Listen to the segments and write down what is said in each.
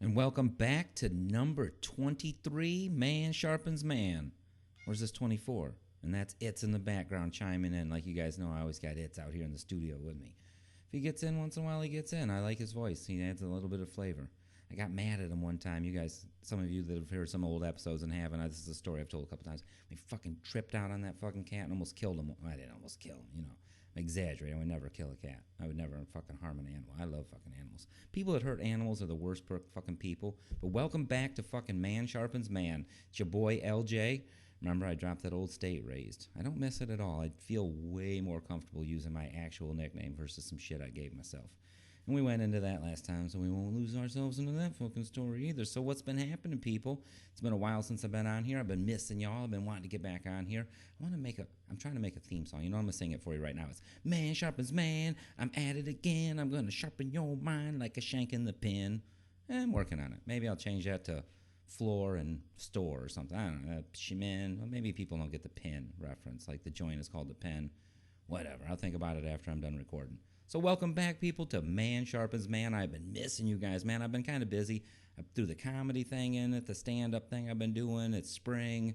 And welcome back to number 23, Man Sharpens Man. Where's this 24? And that's It's in the background chiming in. Like you guys know, I always got It's out here in the studio with me. If he gets in once in a while, he gets in. I like his voice. He adds a little bit of flavor. I got mad at him one time. You guys, some of you that have heard some old episodes and haven't, this is a story I've told a couple times. I fucking tripped out on that fucking cat and almost killed him. I didn't almost kill him, you know. I'm exaggerating. I would never kill a cat. I would never fucking harm an animal. I love fucking animals. People that hurt animals are the worst fucking people. But welcome back to fucking Man Sharpens Man. It's your boy LJ. Remember, I dropped that old State Raised. I don't miss it at all. I feel way more comfortable using my actual nickname versus some shit I gave myself. And we went into that last time, so we won't lose ourselves into that fucking story either. So what's been happening, people? It's been a while since I've been on here. I've been missing y'all. I've been wanting to get back on here. I'm trying to make a theme song. You know, I'm going to sing it for you right now. It's Man Sharpens Man. I'm at it again. I'm going to sharpen your mind like a shank in the pen. I'm working on it. Maybe I'll change that to floor and store or something. I don't know. Man, well, maybe people don't get the pen reference. Like the joint is called the pen. Whatever. I'll think about it after I'm done recording. So welcome back, people, to Man Sharpens Man. I've been missing you guys, man. I've been kind of busy. I threw the comedy thing in it, the stand-up thing I've been doing. It's spring.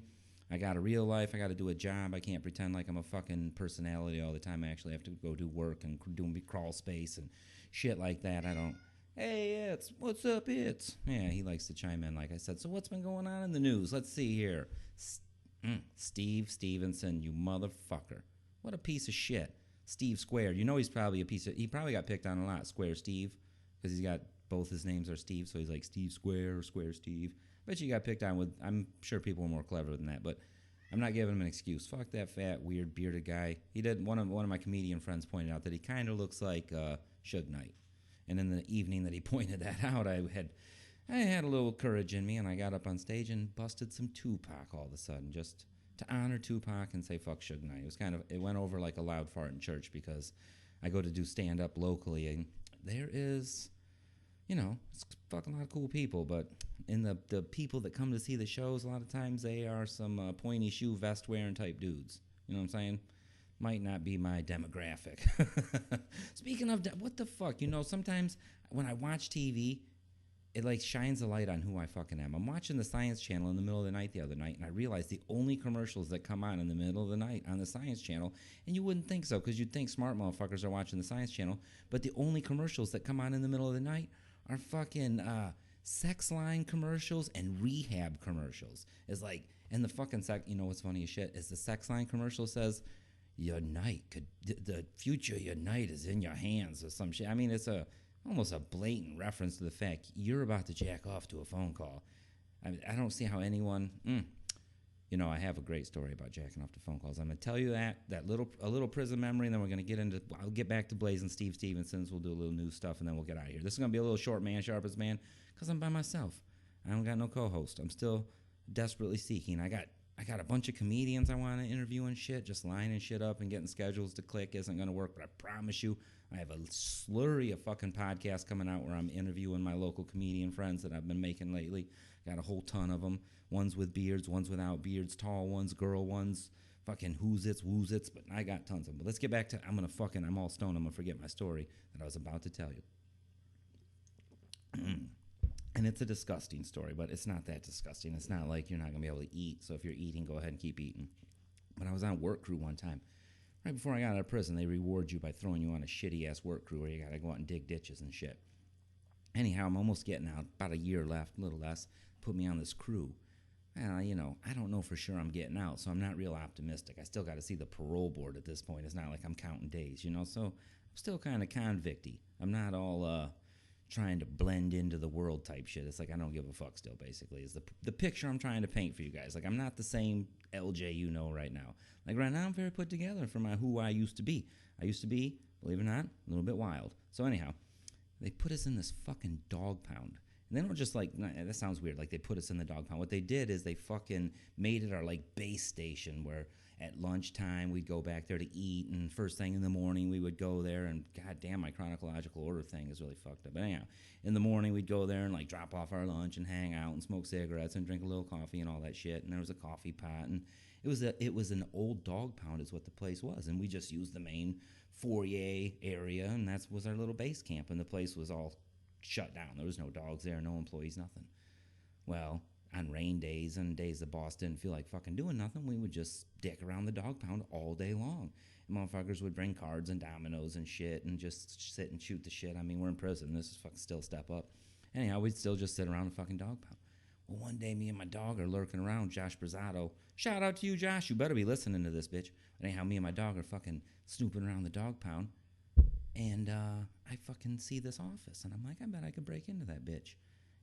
I got a real life. I got to do a job. I can't pretend like I'm a fucking personality all the time. I actually have to go do work and do crawl space and shit like that. I don't... Hey, It's. What's up, It's? Yeah, he likes to chime in, like I said. So what's been going on in the news? Let's see here. Steve Stevenson, you motherfucker. What a piece of shit. Steve Square. You know he's probably he probably got picked on a lot, Square Steve, because he's got both his names are Steve, so he's like Steve Square or Square Steve. Bet you got picked on with, I'm sure people were more clever than that, but I'm not giving him an excuse. Fuck that fat, weird, bearded guy. He did, one of my comedian friends pointed out that he kind of looks like Suge Knight. And in the evening that he pointed that out, I had a little courage in me, and I got up on stage and busted some Tupac all of a sudden, just to honor Tupac and say fuck Suge Knight. It went over like a loud fart in church because I go to do stand-up locally, and there is, it's fucking a lot of cool people, but in the people that come to see the shows, a lot of times they are some pointy shoe vest wearing type dudes. You know what I'm saying? Might not be my demographic. Speaking of, what the fuck? Sometimes when I watch TV, it like shines a light on who I fucking am. I'm watching the Science Channel in the middle of the night the other night, and I realized the only commercials that come on in the middle of the night on the Science Channel, and you wouldn't think so because you'd think smart motherfuckers are watching the Science Channel, but the only commercials that come on in the middle of the night are fucking sex line commercials and rehab commercials. It's like, and the fucking what's funny as shit is the sex line commercial says, your night the future of your night is in your hands or some shit. I mean, it's almost a blatant reference to the fact you're about to jack off to a phone call. I don't see how anyone. I have a great story about jacking off to phone calls. I'm gonna tell you that a little prison memory, and then we're gonna get into. I'll get back to Blazing Steve Stevenson's. We'll do a little news stuff, and then we'll get out of here. This is gonna be a little short, Man Sharpens Man, because I'm by myself. I don't got no co-host. I'm still desperately seeking. I got a bunch of comedians I want to interview and shit. Just lining shit up and getting schedules to click isn't going to work, but I promise you, I have a slurry of fucking podcasts coming out where I'm interviewing my local comedian friends that I've been making lately. Got a whole ton of them. Ones with beards, ones without beards, tall ones, girl ones, fucking who's its, but I got tons of them. But let's get back to, I'm all stoned. I'm going to forget my story that I was about to tell you. And it's a disgusting story, but it's not that disgusting. It's not like you're not going to be able to eat. So if you're eating, go ahead and keep eating. But I was on work crew one time. Right before I got out of prison, they reward you by throwing you on a shitty-ass work crew where you got to go out and dig ditches and shit. Anyhow, I'm almost getting out. About a year left, a little less. Put me on this crew. I don't know for sure I'm getting out, so I'm not real optimistic. I still got to see the parole board at this point. It's not like I'm counting days, so I'm still kind of convicty. I'm not all... trying to blend into the world type shit. It's like I don't give a fuck still, basically, is the picture I'm trying to paint for you guys. Like, I'm not the same LJ right now. Like, right now, I'm very put together for who I used to be. I used to be, believe it or not, a little bit wild. So anyhow, they put us in this fucking dog pound. And they don't just that sounds weird, like they put us in the dog pound. What they did is they fucking made it our base station where at lunchtime we'd go back there to eat, and first thing in the morning we would go there, and goddamn, my chronological order thing is really fucked up. But anyhow, in the morning we'd go there and drop off our lunch and hang out and smoke cigarettes and drink a little coffee and all that shit. And there was a coffee pot, and it was an old dog pound is what the place was, and we just used the main foyer area, and that was our little base camp. And the place was all shut down. There was no dogs there, no employees, nothing. Well, on rain days and days the boss didn't feel like fucking doing nothing, we would just dick around the dog pound all day long. And motherfuckers would bring cards and dominoes and shit and just sit and shoot the shit. I mean, we're in prison. This is fucking still step up. Anyhow, we'd still just sit around the fucking dog pound. Well, one day me and my dog are lurking around. Josh Brazato. Shout out to you, Josh. You better be listening to this, bitch. Anyhow, me and my dog are fucking snooping around the dog pound. And I fucking see this office. And I'm like, I bet I could break into that bitch.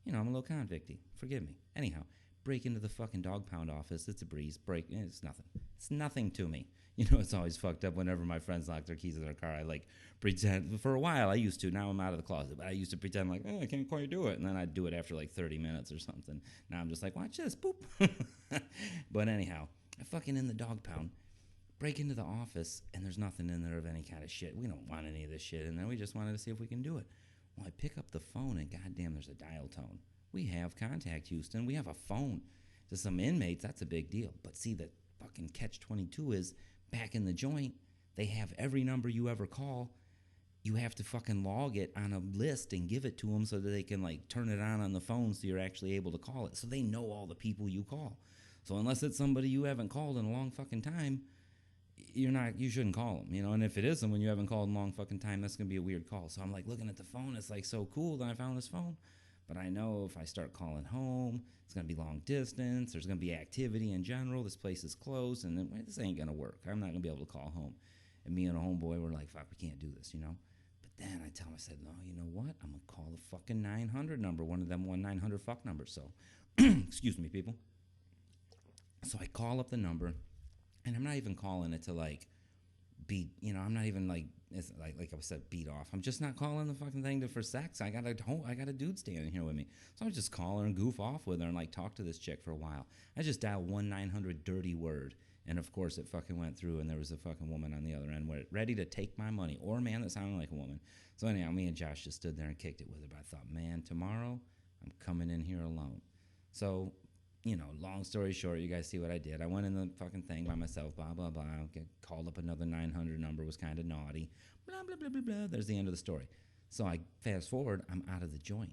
You know, I'm a little convicty. Forgive me. Anyhow, break into the fucking dog pound office. It's a breeze. It's nothing. It's nothing to me. You know, it's always fucked up whenever my friends lock their keys in their car. I like pretend. For a while, I used to. Now I'm out of the closet. But I used to pretend like, I can't quite do it. And then I'd do it after like 30 minutes or something. Now I'm just like, watch this. Boop. But anyhow, I fucking in the dog pound. Break into the office, and there's nothing in there of any kind of shit. We don't want any of this shit in there. We just wanted to see if we can do it. Well, I pick up the phone, and goddamn, there's a dial tone. We have contact, Houston. We have a phone. To some inmates, that's a big deal. But see, the fucking catch-22 is back in the joint, they have every number you ever call. You have to fucking log it on a list and give it to them so that they can, like, turn it on the phone so you're actually able to call it. So they know all the people you call. So unless it's somebody you haven't called in a long fucking time, you shouldn't call them, you know. And if it is someone you haven't called in a long fucking time, that's gonna be a weird call. So I'm like looking at the phone. It's like so cool that I found this phone, but I know if I start calling home, it's gonna be long distance. There's gonna be activity in general. This place is closed, and then this ain't gonna work. I'm not gonna be able to call home. And me and a homeboy were like, "Fuck, we can't do this," you know. But then I tell him, I said, "No, you know what? I'm gonna call the fucking 900 number, one of them 1-900 fuck numbers." So, excuse me, people. So I call up the number. And I'm not even calling it to, like, beat, you know, I'm not even, like, it's like I said, beat off. I'm just not calling the fucking thing for sex. I got a dude standing here with me. So I just call her and goof off with her and, like, talk to this chick for a while. I just dialed 1-900 dirty word. And, of course, it fucking went through, and there was a fucking woman on the other end ready to take my money, or a man that sounded like a woman. So, anyhow, me and Josh just stood there and kicked it with her. But I thought, man, tomorrow I'm coming in here alone. So, you know, long story short, you guys see what I did. I went in the fucking thing by myself, blah, blah, blah. Called up another 900 number, was kind of naughty. Blah, blah, blah, blah, blah. There's the end of the story. So I fast forward, I'm out of the joint.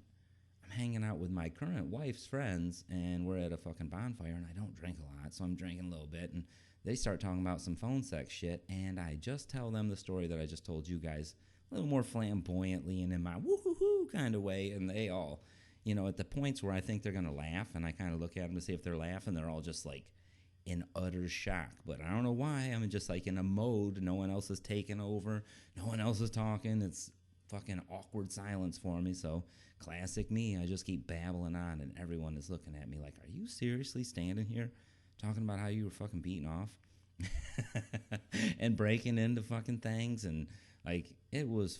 I'm hanging out with my current wife's friends, and we're at a fucking bonfire, and I don't drink a lot, so I'm drinking a little bit, and they start talking about some phone sex shit, and I just tell them the story that I just told you guys a little more flamboyantly and in my woo-hoo-hoo kind of way, and they all, you know, at the points where I think they're going to laugh, and I kind of look at them to see if they're laughing, they're all just like in utter shock. But I don't know why. I'm just like in a mode. No one else is taking over. No one else is talking. It's fucking awkward silence for me. So classic me. I just keep babbling on, and everyone is looking at me like, are you seriously standing here talking about how you were fucking beaten off and breaking into fucking things? And like, it was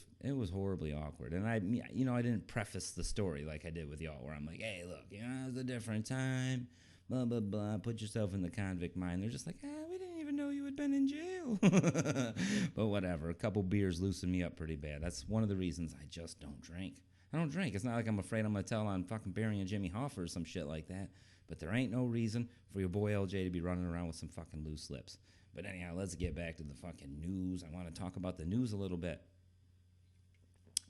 horribly awkward. And I didn't preface the story like I did with y'all, where I'm like, hey, look, you know, it's a different time, blah, blah, blah. Put yourself in the convict mind. They're just like, we didn't even know you had been in jail. But whatever. A couple beers loosened me up pretty bad. That's one of the reasons I just don't drink. I don't drink. It's not like I'm afraid I'm going to tell on fucking Barry and Jimmy Hoffa or some shit like that. But there ain't no reason for your boy LJ to be running around with some fucking loose lips. But anyhow, let's get back to the fucking news. I want to talk about the news a little bit,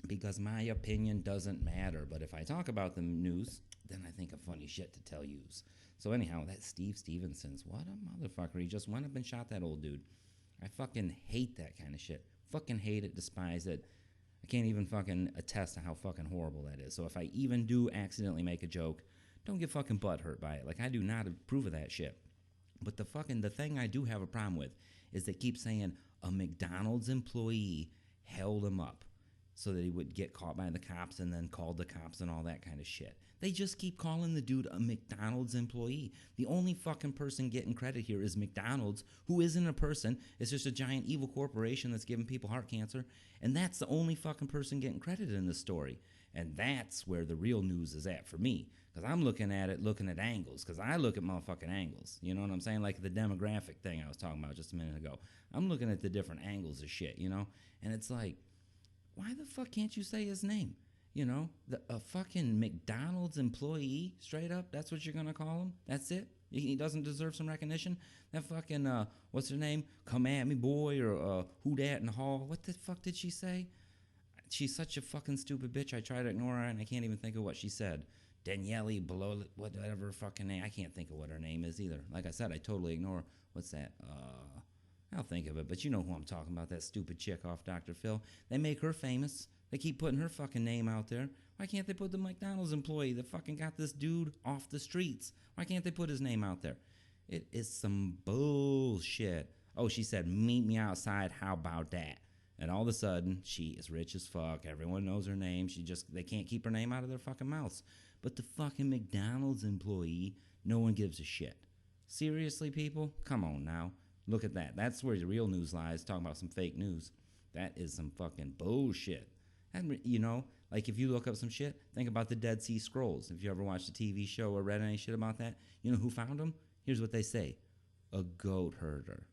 because my opinion doesn't matter. But if I talk about the news, then I think of funny shit to tell yous. So anyhow, that Steve Stevenson's, what a motherfucker. He just went up and shot that old dude. I fucking hate that kind of shit. Fucking hate it, despise it. I can't even fucking attest to how fucking horrible that is. So if I even do accidentally make a joke, don't get fucking butthurt by it. Like, I do not approve of that shit. But the thing I do have a problem with is they keep saying a McDonald's employee held him up so that he would get caught by the cops and then called the cops and all that kind of shit. They just keep calling the dude a McDonald's employee. The only fucking person getting credit here is McDonald's, who isn't a person. It's just a giant evil corporation that's giving people heart cancer. And that's the only fucking person getting credited in this story. And that's where the real news is at for me. Because I'm looking at angles. Because I look at motherfucking angles. You know what I'm saying? Like the demographic thing I was talking about just a minute ago. I'm looking at the different angles of shit, you know? And it's like, why the fuck can't you say his name? You know? A fucking McDonald's employee, straight up? That's what you're going to call him? That's it? He doesn't deserve some recognition? That fucking, what's her name? Come at me, boy, or who dat in the hall? What the fuck did she say? she's such a fucking stupid bitch. I try to ignore her, and I can't even think of what she said. Daniele below whatever fucking name. I can't think of what her name is either. Like I said, I totally ignore. What's that? I'll think of it. But you know who I'm talking about. That stupid chick off Dr. Phil. They make her famous. They keep putting her fucking name out there. Why can't they put the McDonald's employee that fucking got this dude off the streets? Why can't they put his name out there? It is some bullshit. Oh, she said, meet me outside. How about that? And all of a sudden, she is rich as fuck. Everyone knows her name. They can't keep her name out of their fucking mouths. But the fucking McDonald's employee, no one gives a shit. Seriously, people? Come on now. Look at that. That's where the real news lies, talking about some fake news. That is some fucking bullshit. And, you know, like if you look up some shit, think about the Dead Sea Scrolls. If you ever watched a TV show or read any shit about that, you know who found them? Here's what they say. A goat herder.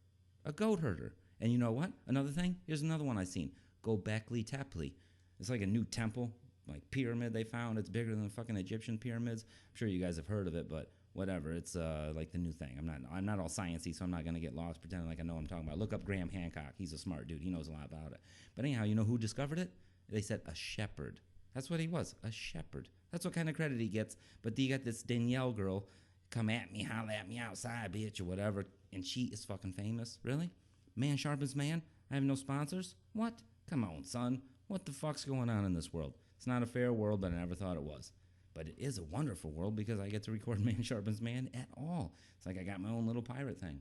A goat herder. And you know what? Another thing? Here's another one I seen. Gobekli Tepe. It's like a new temple, like pyramid they found. It's bigger than the fucking Egyptian pyramids. I'm sure you guys have heard of it, but whatever. It's like the new thing. I'm not all sciencey, so I'm not gonna get lost pretending like I know what I'm talking about. Look up Graham Hancock. He's a smart dude. He knows a lot about it. But anyhow, you know who discovered it? They said a shepherd. That's what he was, a shepherd. That's what kind of credit he gets. But you got this Danielle girl, come at me, holla at me outside, bitch, or whatever, and she is fucking famous. Really? Man Sharpens Man? I have no sponsors? What? Come on, son. What the fuck's going on in this world? It's not a fair world, but I never thought it was. But it is a wonderful world because I get to record Man Sharpens Man at all. It's like I got my own little pirate thing.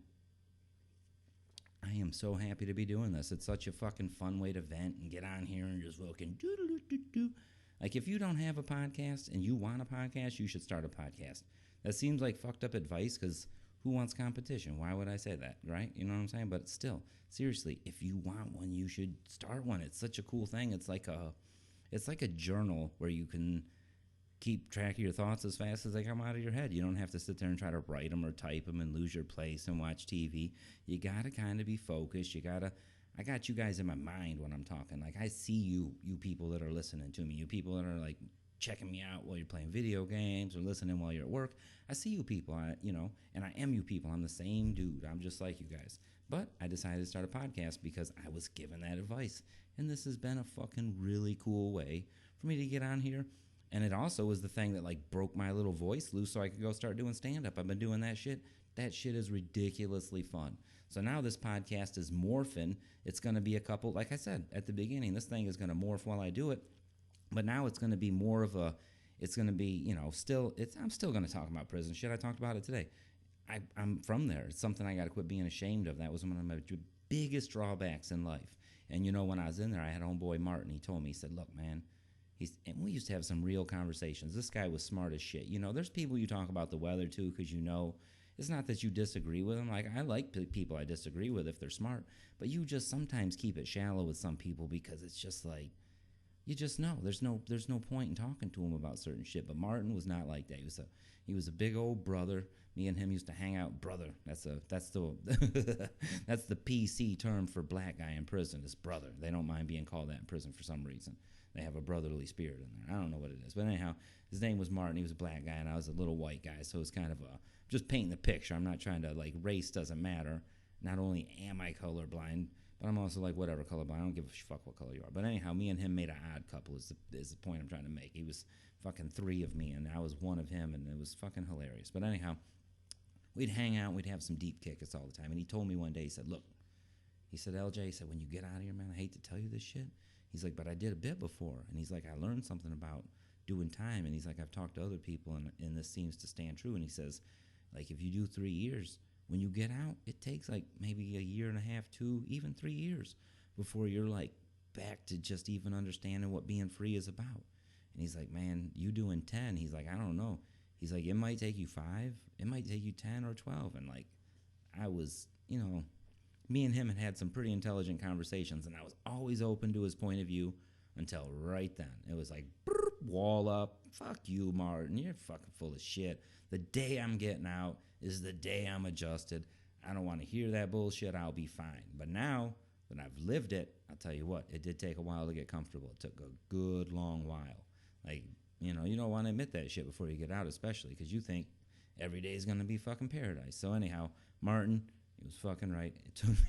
I am so happy to be doing this. It's such a fucking fun way to vent and get on here and just fucking do. Like, if you don't have a podcast and you want a podcast, you should start a podcast. That seems like fucked up advice because who wants competition? Why would I say that, right? You know what I'm saying? But still, seriously, if you want one, you should start one. It's such a cool thing. It's like a journal where you can keep track of your thoughts as fast as they come out of your head. You don't have to sit there and try to write them or type them and lose your place and watch TV. You got to kind of be focused. I got you guys in my mind when I'm talking. Like, I see you people that are listening to me, you people that are like checking me out while you're playing video games or listening while you're at work. I see you people, and I am you people. I'm the same dude. I'm just like you guys. But I decided to start a podcast because I was given that advice. And this has been a fucking really cool way for me to get on here. And it also was the thing that like broke my little voice loose so I could go start doing stand-up. I've been doing that shit. That shit is ridiculously fun. So now this podcast is morphing. It's going to be a couple, like I said at the beginning, this thing is going to morph while I do it. But now it's going to be more of it's going to be, I'm still going to talk about prison shit. I talked about it today. I'm from there. It's something I got to quit being ashamed of. That was one of my biggest drawbacks in life. And when I was in there, I had homeboy Martin. He told me, he said, look, man, and we used to have some real conversations. This guy was smart as shit. There's people you talk about the weather to because it's not that you disagree with them. Like, I like people I disagree with if they're smart, but you just sometimes keep it shallow with some people because it's just like, you just know there's no point in talking to him about certain shit. But Martin was not like that. He was a big old brother. Me and him used to hang out. Brother. That's the that's the PC term for black guy in prison. Is brother. They don't mind being called that in prison for some reason. They have a brotherly spirit in there. I don't know what it is. But anyhow, his name was Martin. He was a black guy, and I was a little white guy. So it's kind of just painting the picture. I'm not trying to, like, race doesn't matter. Not only am I colorblind, but I'm also, like, whatever colorblind. I don't give a fuck what color you are. But anyhow, me and him made an odd couple is the point I'm trying to make. He was fucking 3 of me, and I was 1 of him, and it was fucking hilarious. But anyhow, we'd hang out. We'd have some deep kickers all the time. And he told me one day, he said, look, he said, LJ, he said, when you get out of here, man, I hate to tell you this shit. He's like, but I did a bit before. And he's like, I learned something about doing time. And he's like, I've talked to other people, and this seems to stand true. And he says, like, if you do 3 years, when you get out, it takes like maybe a year and a half, 2, even 3 years before you're like back to just even understanding what being free is about. And he's like, man, you doing 10. He's like, I don't know. He's like, it might take you 5. It might take you 10 or 12. And like, I was, me and him had some pretty intelligent conversations, and I was always open to his point of view until right then. It was like, wall up, fuck you, Martin, you're fucking full of shit. The day I'm getting out is the day I'm adjusted. I don't want to hear that bullshit. I'll be fine. But now that I've lived it, I'll tell you what, it did take a while to get comfortable. It took a good long while. Like, you don't want to admit that shit before you get out, especially because you think every day is going to be fucking paradise. So anyhow, Martin, He was fucking right.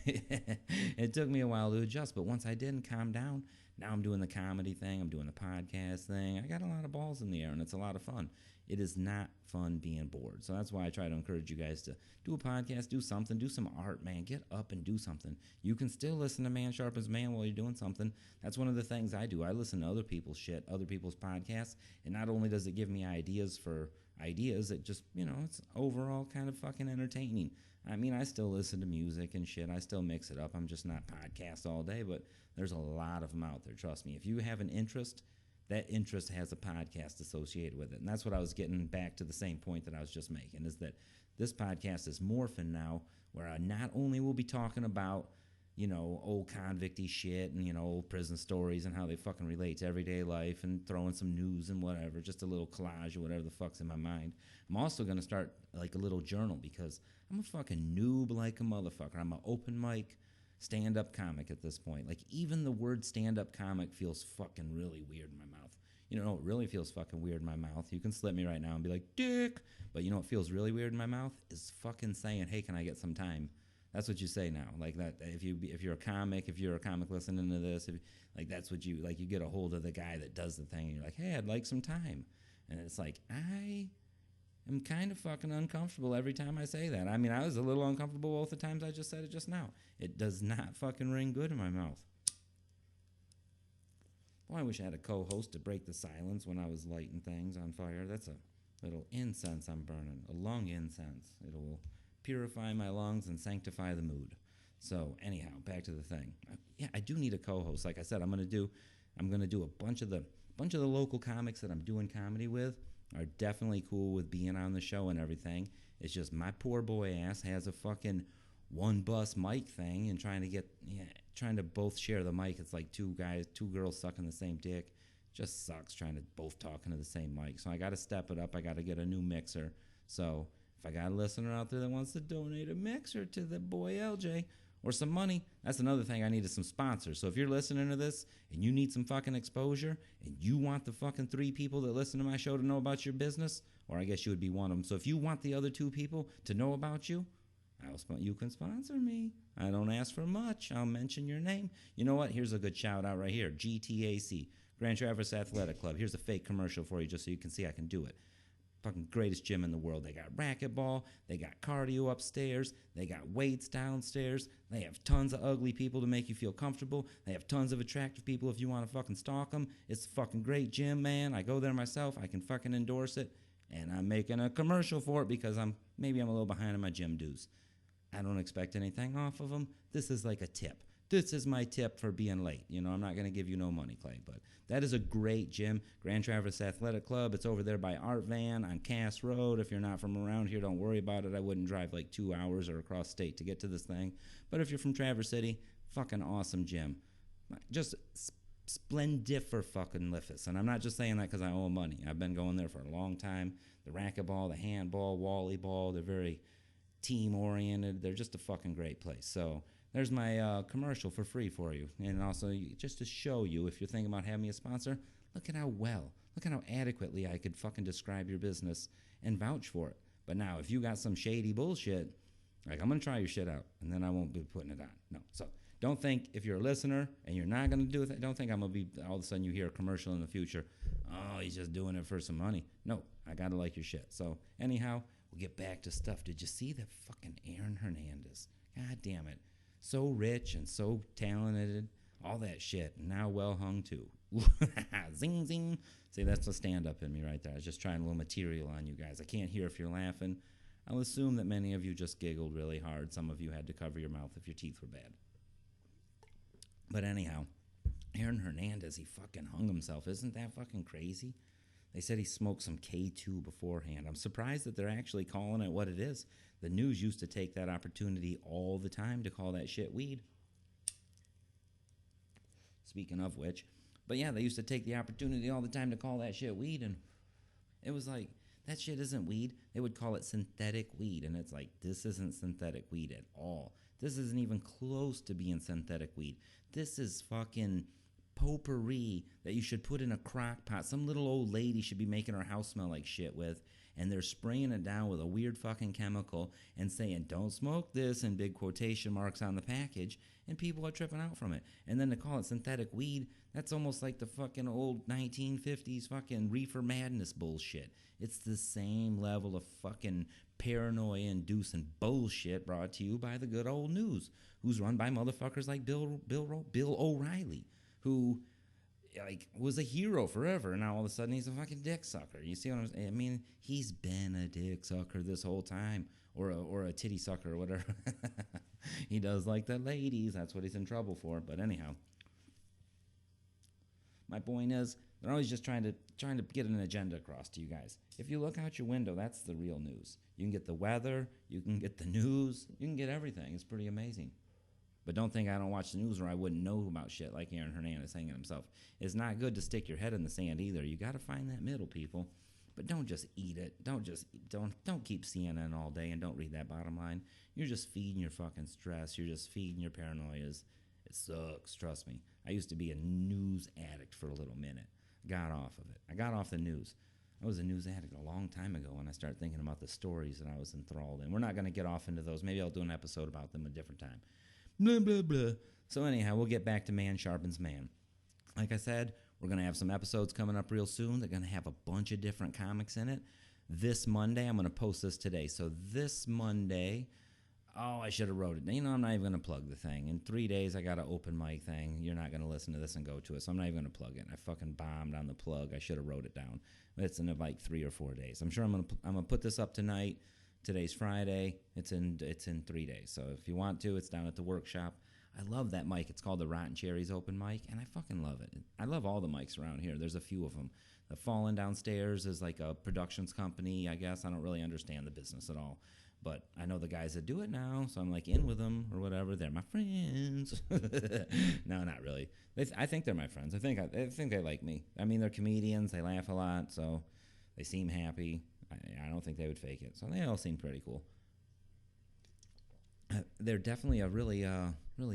It took me a while to adjust, but once I did and calm down, now I'm doing the comedy thing. I'm doing the podcast thing. I got a lot of balls in the air, and it's a lot of fun. It is not fun being bored. So that's why I try to encourage you guys to do a podcast, do something, do some art, man. Get up and do something. You can still listen to Man Sharpens Man while you're doing something. That's one of the things I do. I listen to other people's shit, other people's podcasts, and not only does it give me ideas for ideas, it just, it's overall kind of fucking entertaining. I mean, I still listen to music and shit. I still mix it up. I'm just not podcast all day, but there's a lot of them out there. Trust me. If you have an interest, that interest has a podcast associated with it. And that's what I was getting back to the same point that I was just making, is that this podcast is morphing now, where I not only will be talking about, old convicty shit and, old prison stories and how they fucking relate to everyday life and throwing some news and whatever, just a little collage or whatever the fuck's in my mind. I'm also going to start like a little journal, because I'm a fucking noob like a motherfucker. I'm an open mic stand-up comic at this point. Like, even the word stand-up comic feels fucking really weird in my mouth. It really feels fucking weird in my mouth. You can slip me right now and be like, dick. But what feels really weird in my mouth is fucking saying, hey, can I get some time? That's what you say now. Like that, if you're a comic listening to this, that's what you get a hold of the guy that does the thing, and you're like, hey, I'd like some time. And it's like, I am kind of fucking uncomfortable every time I say that. I mean, I was a little uncomfortable both the times I just said it just now. It does not fucking ring good in my mouth. Well, I wish I had a co-host to break the silence when I was lighting things on fire. That's a little incense I'm burning, a lung incense. It will purify my lungs and sanctify the mood. So anyhow, back to the thing. Yeah, I do need a co-host. Like I said, I'm gonna do a bunch of the local comics that I'm doing comedy with are definitely cool with being on the show and everything. It's just my poor boy ass has a fucking one bus mic thing, and trying to both share the mic. It's like two girls sucking the same dick. Just sucks trying to both talk into the same mic. So I got to step it up. I got to get a new mixer. So if I got a listener out there that wants to donate a mixer to the boy LJ or some money, that's another thing. I needed some sponsors. So if you're listening to this and you need some fucking exposure and you want the fucking 3 people that listen to my show to know about your business, or I guess you would be one of them. So if you want the other 2 people to know about you, you can sponsor me. I don't ask for much. I'll mention your name. You know what? Here's a good shout out right here. GTAC, Grand Traverse Athletic Club. Here's a fake commercial for you just so you can see I can do it. Fucking greatest gym in the world. They got racquetball. They got cardio upstairs. They got weights downstairs. They have tons of ugly people to make you feel comfortable. They have tons of attractive people if you want to fucking stalk them. It's a fucking great gym, man. I go there myself. I can fucking endorse it. And I'm making a commercial for it because I'm a little behind on my gym dues. I don't expect anything off of them. This is like a tip. This is my tip for being late. I'm not going to give you no money, Clay, but that is a great gym. Grand Traverse Athletic Club. It's over there by Art Van on Cass Road. If you're not from around here, don't worry about it. I wouldn't drive like 2 hours or across state to get to this thing. But if you're from Traverse City, fucking awesome gym. Just splendifer fucking lifus. And I'm not just saying that because I owe money. I've been going there for a long time. The racquetball, the handball, volleyball, they're very team-oriented. They're just a fucking great place. So there's my commercial for free for you. And also, just to show you, if you're thinking about having me a sponsor, look at how adequately I could fucking describe your business and vouch for it. But now, if you got some shady bullshit, like, I'm going to try your shit out, and then I won't be putting it on. No. So don't think if you're a listener and you're not going to do it, don't think I'm going to be, all of a sudden you hear a commercial in the future, oh, he's just doing it for some money. No, I got to like your shit. So anyhow, we'll get back to stuff. Did you see that fucking Aaron Hernandez? God damn it. So rich and so talented, all that shit. Now well hung too. Zing, zing. See, that's the stand-up in me right there. I was just trying a little material on you guys. I can't hear if you're laughing. I'll assume that many of you just giggled really hard. Some of you had to cover your mouth if your teeth were bad. But anyhow, Aaron Hernandez, he fucking hung himself. Isn't that fucking crazy? They said he smoked some K2 beforehand. I'm surprised that they're actually calling it what it is. The news used to take that opportunity all the time to call that shit weed. Speaking of which. But yeah, they used to take the opportunity all the time to call that shit weed. And it was like, that shit isn't weed. They would call it synthetic weed. And it's like, this isn't synthetic weed at all. This isn't even close to being synthetic weed. This is fucking potpourri that you should put in a crock pot. Some little old lady should be making her house smell like shit with, and they're spraying it down with a weird fucking chemical and saying, don't smoke this, in big quotation marks on the package, and people are tripping out from it. And then to call it synthetic weed, that's almost like the fucking old 1950s fucking reefer madness bullshit. It's the same level of fucking paranoia-inducing bullshit brought to you by the good old news, who's run by motherfuckers like Bill O'Reilly, who like was a hero forever, and now all of a sudden he's a fucking dick sucker. You see what I'm saying? I mean, he's been a dick sucker this whole time, or a titty sucker or whatever. He does like the ladies. That's what he's in trouble for. But anyhow, my point is, they're always just trying to get an agenda across to you guys. If you look out your window, that's the real news. You can get the weather, you can get the news, you can get everything. It's pretty amazing. But don't think I don't watch the news or I wouldn't know about shit like Aaron Hernandez hanging himself. It's not good to stick your head in the sand either. You got to find that middle, people. But don't just eat it. Don't keep CNN all day and don't read that bottom line. You're just feeding your fucking stress. You're just feeding your paranoias. It sucks, trust me. I used to be a news addict for a little minute. Got off of it. I got off the news. I was a news addict a long time ago when I started thinking about the stories that I was enthralled in. We're not going to get off into those. Maybe I'll do an episode about them a different time. Blah, blah, blah. So anyhow, we'll get back to Man Sharpens Man. Like I said, we're going to have some episodes coming up real soon. They're going to have a bunch of different comics in it. This Monday, I'm going to post this today. So this Monday, I should have wrote it. You know, I'm not even going to plug the thing. In 3 days, I got an open mic thing. You're not going to listen to this and go to it, so I'm not even going to plug it. I fucking bombed on the plug. I should have wrote it down. It's in like 3 or 4 days. I'm sure I'm going to put this up tonight. Today's Friday. It's in 3 days. So if you want to, it's down at the workshop. I love that mic. It's called the Rotten Cherries Open Mic, and I fucking love it. I love all the mics around here. There's a few of them. The Fallen Downstairs is like a productions company, I guess. I don't really understand the business at all. But I know the guys that do it now, so I'm like in with them or whatever. They're my friends. No, not really. I think they're my friends. I think they like me. I mean, they're comedians. They laugh a lot, so they seem happy. I don't think they would fake it. So they all seem pretty cool. They're definitely a really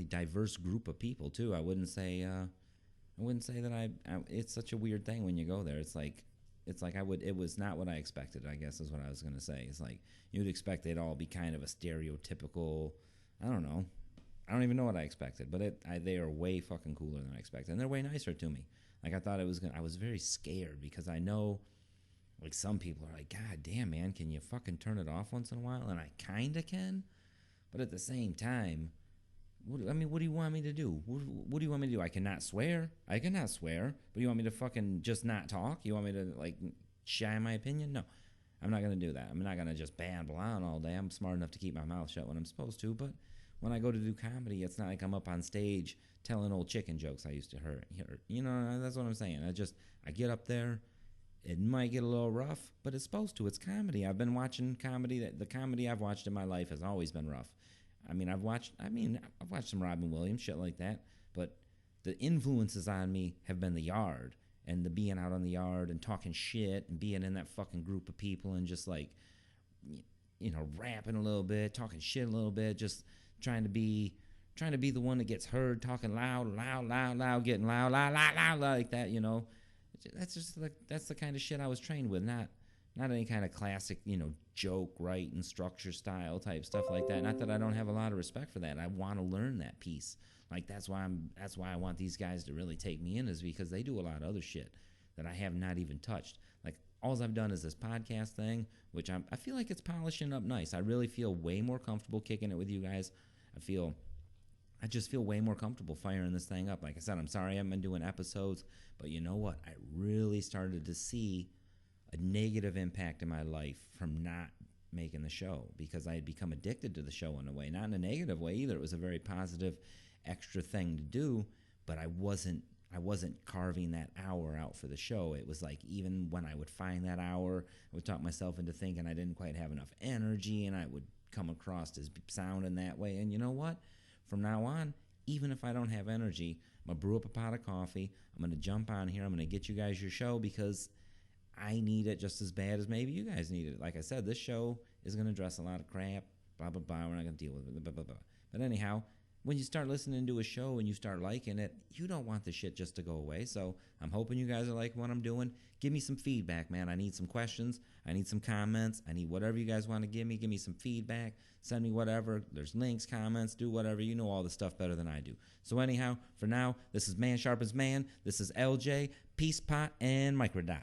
diverse group of people too. I wouldn't say that it's such a weird thing when you go there. It's like it was not what I expected, I guess is what I was going to say. It's like you'd expect they'd all be kind of a stereotypical, I don't know. I don't even know what I expected, but they are way fucking cooler than I expected. And they're way nicer to me. Like I thought I was very scared because I know like some people are like, God damn, man, can you fucking turn it off once in a while? And I kind of can. But at the same time, what do you want me to do? What do you want me to do? I cannot swear. I cannot swear. But you want me to fucking just not talk? You want me to, like, share my opinion? No. I'm not going to do that. I'm not going to just babble on all day. I'm smart enough to keep my mouth shut when I'm supposed to. But when I go to do comedy, it's not like I'm up on stage telling old chicken jokes I used to hear. You know, that's what I'm saying. I get up there. It might get a little rough, but it's supposed to. It's comedy. I've been watching comedy. The comedy I've watched in my life has always been rough. I've watched some Robin Williams, shit like that, but the influences on me have been The Yard and the being out on the yard and talking shit and being in that fucking group of people and just like, you know, rapping a little bit, talking shit a little bit, just trying to be the one that gets heard, talking loud, getting loud, like that, you know. That's just like that's the kind of shit I was trained with, not any kind of classic, you know, joke writing structure style type stuff like that. Not that I don't have a lot of respect for that. I want to learn that piece. Like that's why I want these guys to really take me in, is because they do a lot of other shit that I have not even touched. Like all I've done is this podcast thing, which I feel like it's polishing up nice. I really feel way more comfortable kicking it with you guys. I just feel way more comfortable firing this thing up. Like I said, I'm sorry I haven't been doing episodes, but you know what? I really started to see a negative impact in my life from not making the show, because I had become addicted to the show in a way. Not in a negative way either. It was a very positive extra thing to do, but I wasn't carving that hour out for the show. It was like even when I would find that hour, I would talk myself into thinking I didn't quite have enough energy, and I would come across as sounding that way. And you know what? From now on, even if I don't have energy, I'm going to brew up a pot of coffee. I'm going to jump on here. I'm going to get you guys your show because I need it just as bad as maybe you guys need it. Like I said, this show is going to address a lot of crap, blah, blah, blah. We're not going to deal with it, blah, blah, blah. But anyhow, when you start listening to a show and you start liking it, you don't want the shit just to go away. So I'm hoping you guys are liking what I'm doing. Give me some feedback, man. I need some questions. I need some comments. I need whatever you guys want to give me. Give me some feedback. Send me whatever. There's links, comments, do whatever. You know all the stuff better than I do. So anyhow, for now, this is Man Sharpens Man. This is LJ, Peace Pot, and Microdot.